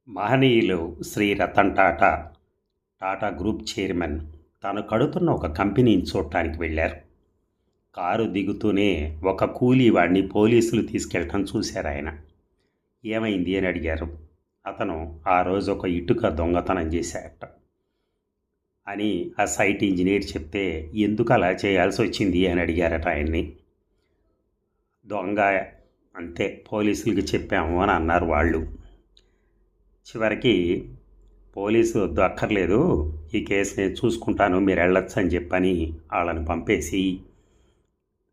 మహనీయులు Shri Ratan Tata, Tata group chairman తాను కడుతున్న ఒక కంపెనీని చూడటానికి వెళ్ళారు. కారు దిగుతూనే ఒక కూలీ వాడిని పోలీసులు తీసుకెళ్ళటం చూశారు ఆయన. ఏమైంది అని అడిగారు. అతను ఆ రోజు ఒక ఇటుక దొంగతనం చేశాడట అని ఆ సైట్ ఇంజనీర్ చెప్తే, ఎందుకు అలా చేయాల్సి వచ్చింది అని అడిగారట ఆయన్ని. దొంగ అంతే, పోలీసులకి చెప్పాము అని అన్నారు వాళ్ళు. చివరికి పోలీసు వద్దు, అక్కర్లేదు, ఈ కేసు నేను చూసుకుంటాను, మీరు వెళ్ళొచ్చు అని చెప్పని వాళ్ళని పంపేసి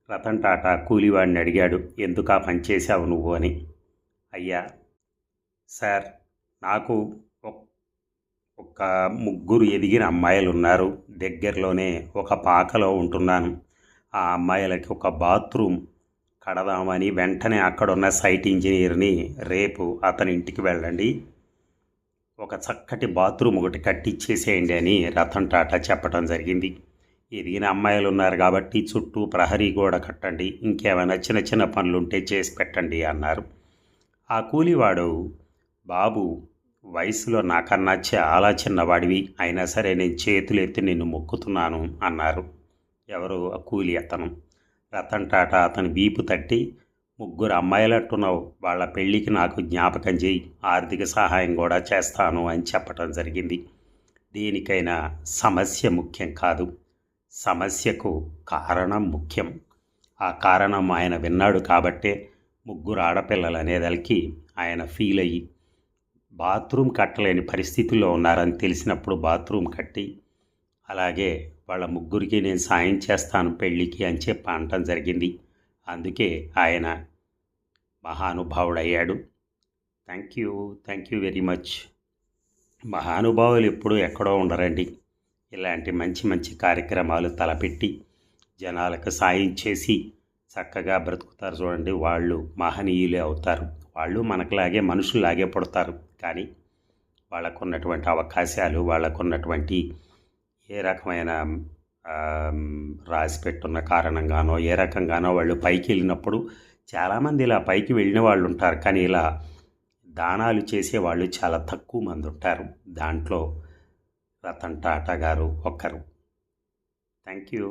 రతన్ టాటా కూలివాడిని అడిగాడు, ఎందుకు ఆ పని చేశావు నువ్వు అని. అయ్యా సార్, నాకు ఒక ముగ్గురు ఎదిగిన అమ్మాయిలు ఉన్నారు, దగ్గరలోనే ఒక పాకలో ఉంటున్నాను. ఆ అమ్మాయిలకి ఒక బాత్రూమ్ కడదామని వెంటనే అక్కడున్న సైట్ ఇంజనీర్ని, రేపు అతని ఇంటికి వెళ్ళండి, ఒక చక్కటి బాత్రూమ్ ఒకటి కట్టించేసేయండి అని రతన్ టాటా చెప్పడం జరిగింది. ఎదిగిన అమ్మాయిలు ఉన్నారు కాబట్టి చుట్టూ ప్రహరీ గోడ కట్టండి, ఇంకేమైనా చిన్న చిన్న పనులుంటే చేసి పెట్టండి అన్నారు. ఆ కూలివాడు, బాబు వయసులో నాకన్నా చాలా చిన్నవాడివి, అయినా సరే నేను చేతులు ఎత్తి నిన్ను మొక్కుతున్నాను అన్నారు. ఎవరు? ఆ కూలి అతను. రతన్ టాటా అతని వీపు తట్టి, ముగ్గురు అమ్మాయిలు అంటున్నావు, వాళ్ళ పెళ్ళికి నాకు జ్ఞాపకం చేయి, ఆర్థిక సహాయం కూడా చేస్తాను అని చెప్పటం జరిగింది. దేనికైనా సమస్య ముఖ్యం కాదు, సమస్యకు కారణం ముఖ్యం. ఆ కారణం ఆయన విన్నాడు కాబట్టే ముగ్గురు ఆడపిల్లలు అనేదానికి ఆయన ఫీల్ అయ్యి, బాత్రూమ్ కట్టలేని పరిస్థితుల్లో ఉన్నారని తెలిసినప్పుడు బాత్రూమ్ కట్టి, అలాగే వాళ్ళ ముగ్గురికి నేను సాయం చేస్తాను పెళ్ళికి అని చెప్పి అనటం జరిగింది. అందుకే ఆయన మహానుభావుడయ్యాడు. Thank you very much. మహానుభావులు ఎప్పుడూ ఎక్కడో ఉండరండి. ఇలాంటి మంచి మంచి కార్యక్రమాలు తలపెట్టి జనాలకు సాయం చేసి చక్కగా బ్రతుకుతారు చూడండి, వాళ్ళు మహనీయులే అవుతారు. వాళ్ళు మనకులాగే మనుషుల్లాగే పుడతారు, కానీ వాళ్ళకున్నటువంటి అవకాశాలు, వాళ్ళకున్నటువంటి ఏ రకమైన రాసి పెట్టున్న కారణంగానో ఏ రకంగానో వాళ్ళు పైకి వెళ్ళినప్పుడు, చాలామంది ఇలా పైకి వెళ్ళిన వాళ్ళు ఉంటారు, కానీ ఇలా దానాలు చేసేవాళ్ళు చాలా తక్కువ మంది ఉంటారు. దాంట్లో రతన్ టాటా గారు ఒకరు. Thank you.